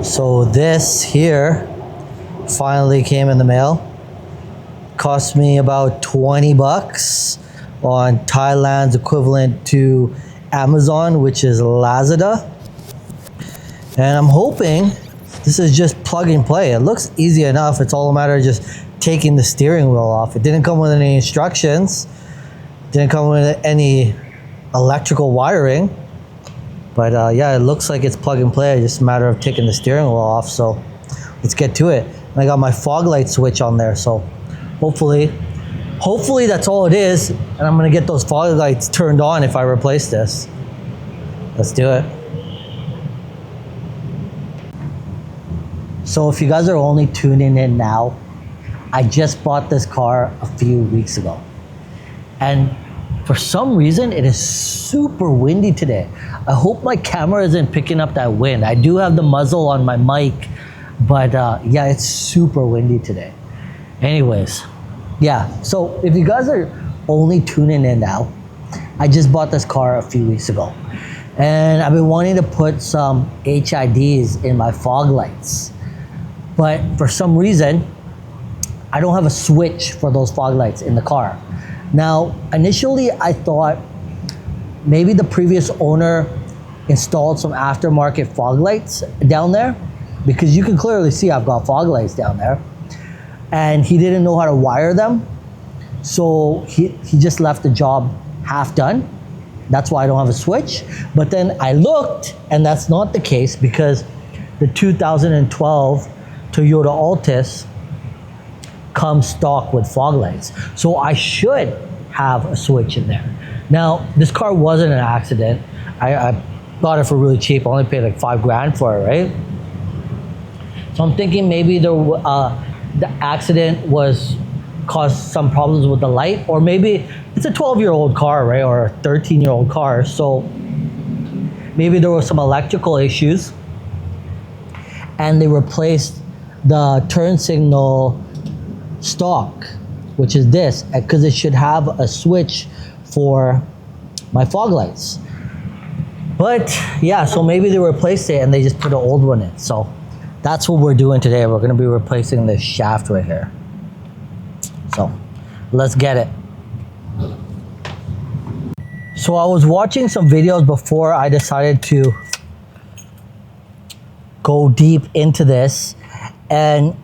So this here finally came in the mail. Cost me about 20 bucks on Thailand's equivalent to Amazon, which is Lazada. And I'm hoping this is just plug and play. It looks easy enough. It's all a matter of just taking the steering wheel off. It didn't come with any instructions. Didn't come with any electrical wiring. But yeah, it looks like it's plug and play. It's just a matter of taking the steering wheel off. So let's get to it. And I got my fog light switch on there. So hopefully that's all it is. And I'm gonna get those fog lights turned on if I replace this. Let's do it. So if you guys are only tuning in now, I just bought this car a few weeks ago. And for some reason, it is super windy today. I hope my camera isn't picking up that wind. I do have the muzzle on my mic, but yeah, it's super windy today. Anyways, yeah, so if you guys are only tuning in now, I just bought this car a few weeks ago. And I've been wanting to put some HIDs in my fog lights. But for some reason, I don't have a switch for those fog lights in the car. Now, initially I thought maybe the previous owner installed some aftermarket fog lights down there, because you can clearly see I've got fog lights down there, and he didn't know how to wire them. So he just left the job half done. That's why I don't have a switch. But then I looked, and that's not the case, because the 2012 Toyota Altis comes stock with fog lights. So I should have a switch in there. Now, this car wasn't an accident. I bought it for really cheap. I only paid like 5 grand for it, right? So I'm thinking maybe the accident caused some problems with the light, or maybe it's a 12-year-old car, right? Or a 13-year-old car. So maybe there were some electrical issues, and they replaced the turn signal stock, which is this, because it should have a switch for my fog lights. But yeah, so maybe they replaced it and they just put an old one in. So that's what we're doing today. We're gonna be replacing this shaft right here. So let's get it. So I was watching some videos before I decided to go deep into this, and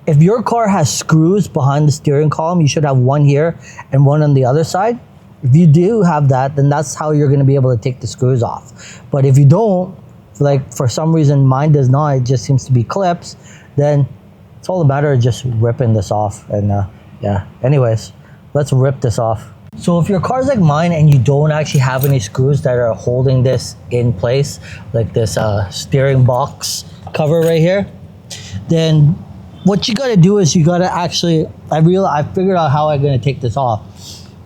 if your car has screws behind the steering column, you should have one here and one on the other side. If you do have that, then that's how you're gonna be able to take the screws off. But if you don't, like for some reason mine does not, it just seems to be clips, then it's all a matter of just ripping this off. And yeah, anyways, let's rip this off. So if your car's like mine and you don't actually have any screws that are holding this in place, like this steering box cover right here, then what you gotta do is you gotta actually, I figured out how I'm gonna take this off.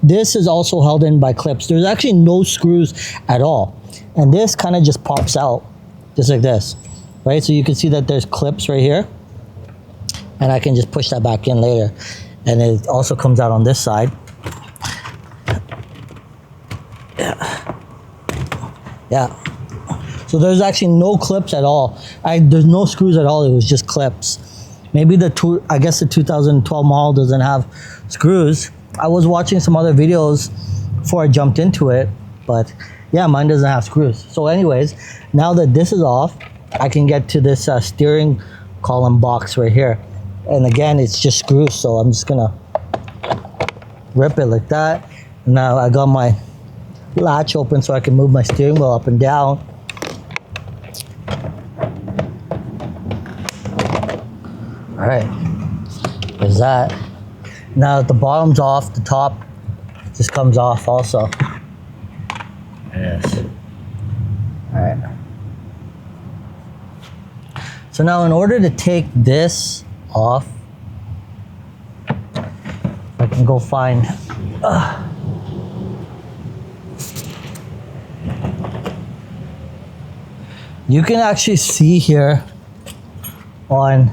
This is also held in by clips. There's actually no screws at all. And this kind of just pops out, just like this, right? So you can see that there's clips right here, and I can just push that back in later. And it also comes out on this side. Yeah. So there's actually no clips at all. There's no screws at all, it was just clips. Maybe I guess the 2012 model doesn't have screws. I was watching some other videos before I jumped into it, but yeah, mine doesn't have screws. So anyways, now that this is off, I can get to this steering column box right here. And again, it's just screws, so I'm just gonna rip it like that. Now I got my latch open so I can move my steering wheel up and down. All right, there's that. Now that the bottom's off, the top just comes off also. Yes. All right. So now in order to take this off, I can go find you can actually see here on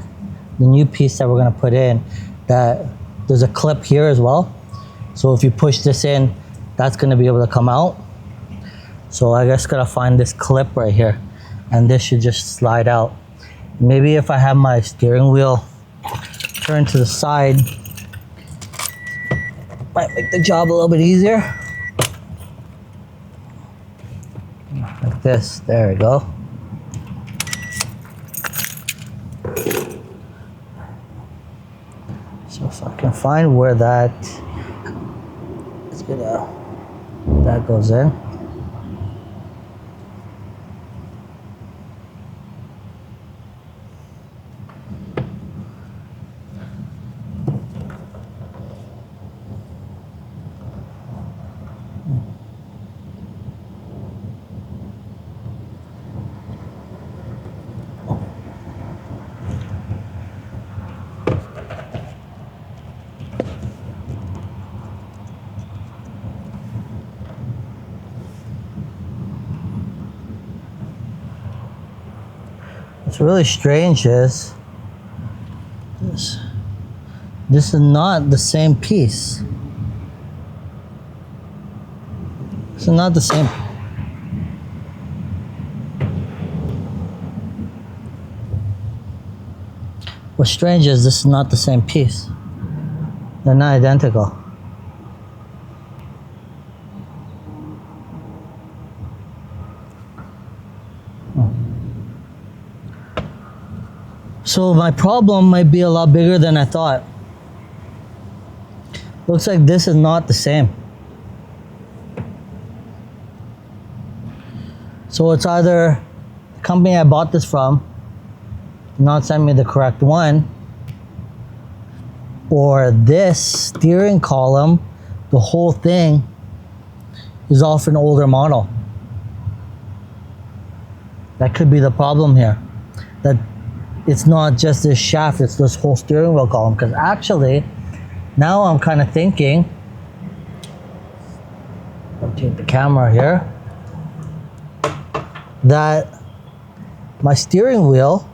the new piece that we're going to put in that there's a clip here as well. So if you push this in, that's going to be able to come out. So I just got to find this clip right here, and this should just slide out. Maybe if I have my steering wheel turned to the side, might make the job a little bit easier. Like this, there we go. So if I can find where that goes in. What's really strange is this is not the same piece. This is not the same. What's strange is this is not the same piece. They're not identical. So my problem might be a lot bigger than I thought. Looks like this is not the same. So it's either the company I bought this from did not send me the correct one, or this steering column, the whole thing, is off an older model. That could be the problem here. That it's not just this shaft, it's this whole steering wheel column. Because actually, now I'm kind of thinking, rotate the camera here, that my steering wheel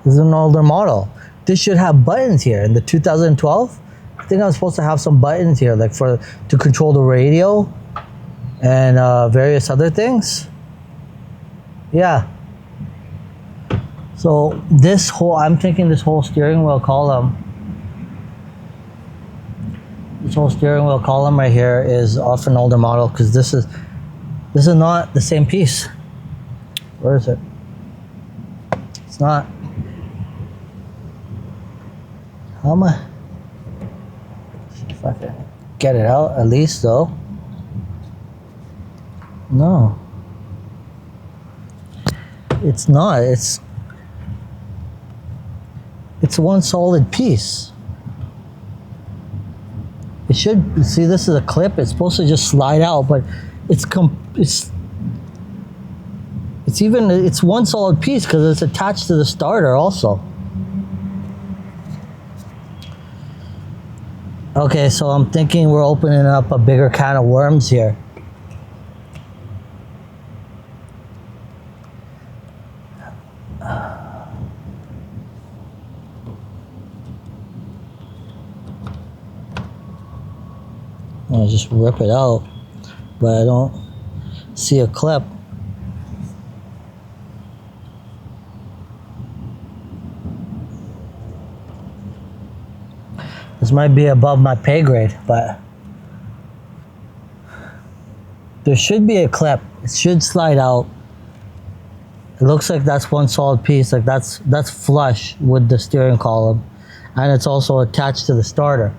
is an older model. This should have buttons here. In the 2012, I think I'm supposed to have some buttons here, like to control the radio and various other things. Yeah. So I'm thinking this whole steering wheel column, right here is off an older model, because this is not the same piece. Where is it? It's not. How am I? See if I can get it out at least, though. No. It's not. It's one solid piece. It should, see, this is a clip. It's supposed to just slide out, but it's one solid piece because it's attached to the starter also. Okay, so I'm thinking we're opening up a bigger can of worms here. I'll just rip it out, but I don't see a clip. This might be above my pay grade, but there should be a clip. It should slide out. It looks like that's one solid piece, like that's flush with the steering column, and it's also attached to the starter.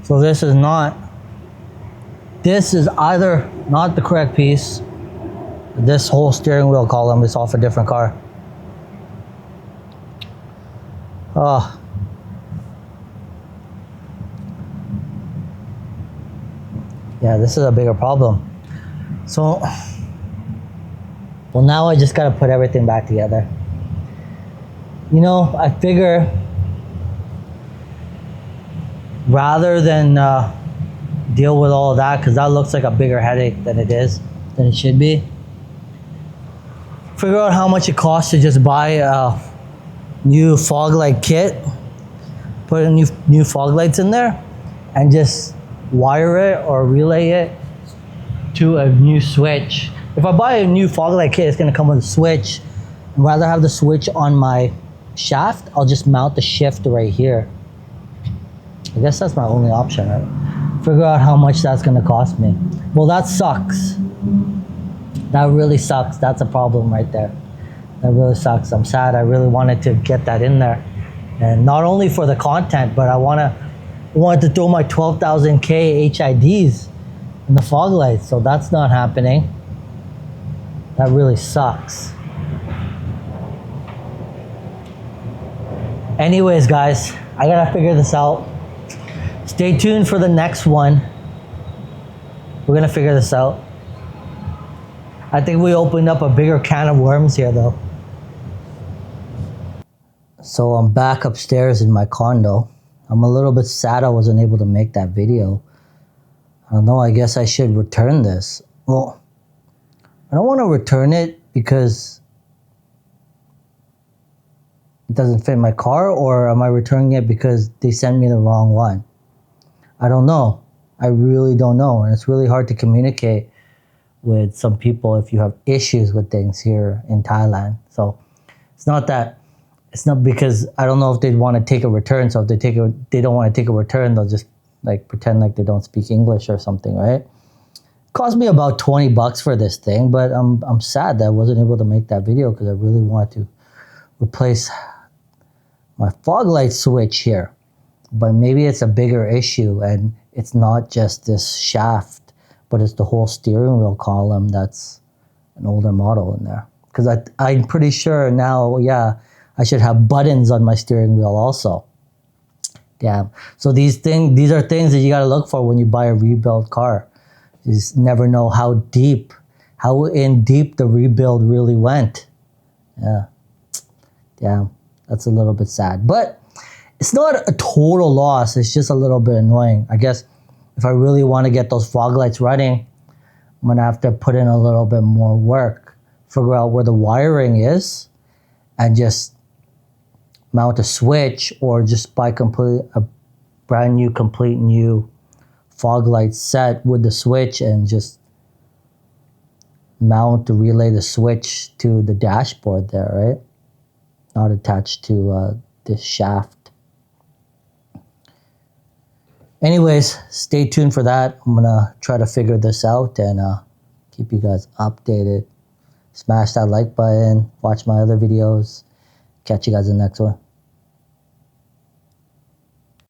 So this is either not the correct piece. This whole steering wheel column is off a different car. Oh. Yeah, this is a bigger problem. So, well, now I just gotta put everything back together. You know, I figure rather than deal with all of that, because that looks like a bigger headache than it should be. Figure out how much it costs to just buy a new fog light kit, put new fog lights in there, and just wire it or relay it to a new switch. If I buy a new fog light kit, it's gonna come with a switch rather have the switch on my shaft, I'll just mount the shift right here. I guess that's my only option, right? Figure out how much that's gonna cost me. Well, that sucks. That really sucks. That's a problem right there. That really sucks. I'm sad. I really wanted to get that in there. And not only for the content, but I wanted to throw my 12,000K HIDs in the fog lights. So that's not happening. That really sucks. Anyways, guys, I gotta figure this out. Stay tuned for the next one. We're gonna figure this out. I think we opened up a bigger can of worms here though. So I'm back upstairs in my condo. I'm a little bit sad I wasn't able to make that video. I don't know, I guess I should return this. Well, I don't want to return it because it doesn't fit my car, or am I returning it because they sent me the wrong one? I don't know. I really don't know. And it's really hard to communicate with some people if you have issues with things here in Thailand. So it's not because I don't know if they'd want to take a return. So if they don't want to take a return, they'll just like pretend like they don't speak English or something, right? It cost me about 20 bucks for this thing, but I'm sad that I wasn't able to make that video because I really want to replace my fog light switch here. But maybe it's a bigger issue and it's not just this shaft, but it's the whole steering wheel column that's an older model in there. Because I'm pretty sure now, yeah, I should have buttons on my steering wheel also. Damn. So these are things that you gotta look for when you buy a rebuilt car. You just never know how in deep the rebuild really went. Yeah. Damn. That's a little bit sad. But it's not a total loss. It's just a little bit annoying. I guess if I really want to get those fog lights running, I'm going to have to put in a little bit more work, figure out where the wiring is, and just mount a switch or just buy a brand new, complete new fog light set with the switch and just relay the switch to the dashboard there, right? Not attached to this shaft. Anyways, stay tuned for that. I'm gonna try to figure this out and keep you guys updated. Smash that like button, watch my other videos. Catch you guys in the next one.